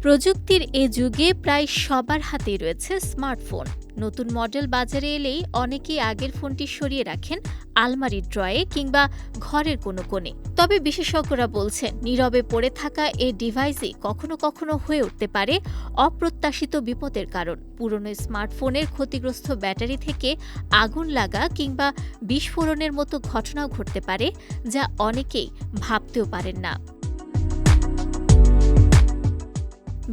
প্রযুক্তির এ যুগে প্রায় সবার হাতেই রয়েছে স্মার্টফোন। নতুন মডেল বাজারে এলেই অনেকেই আগের ফোনটি সরিয়ে রাখেন আলমারির ড্রয়ে কিংবা ঘরের কোনো কোণে। তবে বিশেষজ্ঞরা বলছেন, নীরবে পড়ে থাকা এই ডিভাইসই কখনো কখনো হয়ে উঠতে পারে অপ্রত্যাশিত বিপদের কারণ। পুরনো স্মার্টফোনের ক্ষতিগ্রস্ত ব্যাটারি থেকে আগুন লাগা কিংবা বিস্ফোরণের মতো ঘটনাও ঘটতে পারে, যা অনেকেই ভাবতেও পারেন না।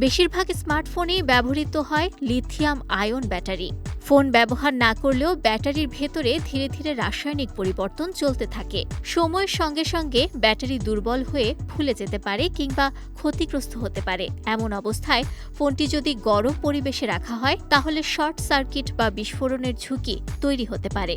বেশিরভাগ স্মার্টফোনেই ব্যবহৃত হয় লিথিয়াম আয়ন ব্যাটারি। ফোন ব্যবহার না করলেও ব্যাটারির ভেতরে ধীরে ধীরে রাসায়নিক পরিবর্তন চলতে থাকে। সময়ের সঙ্গে সঙ্গে ব্যাটারি দুর্বল হয়ে ফুলে যেতে পারে কিংবা ক্ষতিগ্রস্ত হতে পারে। এমন অবস্থায় ফোনটি যদি গরম পরিবেশে রাখা হয়, তাহলে শর্ট সার্কিট বা বিস্ফোরণের ঝুঁকি তৈরি হতে পারে।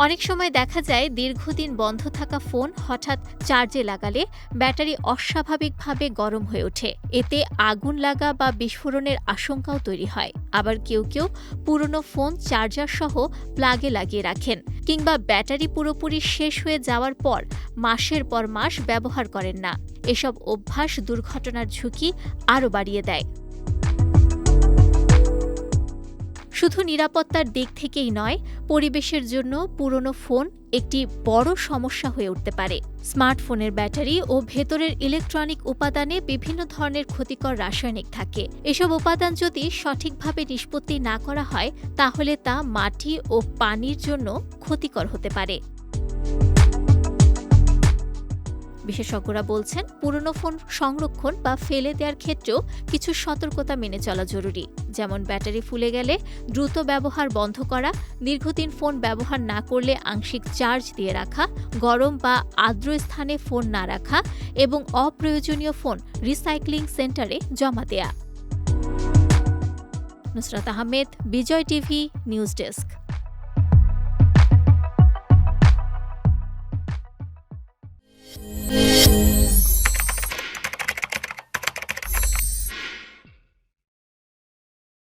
অনেক সময় দেখা যায়, দীর্ঘদিন বন্ধ থাকা ফোন হঠাৎ চার্জে লাগালে ব্যাটারি অস্বাভাবিকভাবে গরম হয়ে ওঠে। এতে আগুন লাগা বা বিস্ফোরণের আশঙ্কাও তৈরি হয়। আবার কেউ কেউ পুরনো ফোন চার্জার সহ প্লাগে লাগিয়ে রাখেন কিংবা ব্যাটারি পুরোপুরি শেষ হয়ে যাওয়ার পর মাসের পর মাস ব্যবহার করেন না। এসব অভ্যাস দুর্ঘটনার ঝুঁকি আরও বাড়িয়ে দেয়। শুধু নিরাপত্তার দিক থেকেই নয়, পরিবেশের জন্য পুরনো ফোন একটি বড় সমস্যা হয়ে উঠতে পারে। স্মার্টফোনের ব্যাটারি ও ভেতরের ইলেকট্রনিক উপাদানে বিভিন্ন ধরনের ক্ষতিকর রাসায়নিক থাকে। এসব উপাদান যদি সঠিকভাবে নিষ্পত্তি না করা হয়, তাহলে তা মাটি ও পানির জন্য ক্ষতিকর হতে পারে। বিশেষজ্ঞরা বলছেন, পুরনো ফোন সংরক্ষণ বা ফেলে দেওয়ার ক্ষেত্রেও কিছু সতর্কতা মেনে চলা জরুরি। যেমন ব্যাটারি ফুলে গেলে দ্রুত ব্যবহার বন্ধ করা, দীর্ঘদিন ফোন ব্যবহার না করলে আংশিক চার্জ দিয়ে রাখা, গরম বা আর্দ্র স্থানে ফোন না রাখা এবং অপ্রয়োজনীয় ফোন রিসাইক্লিং সেন্টারে জমা দেয়া। নুসরাত আহমেদ, বিজয় টিভি, নিউজ ডেস্ক।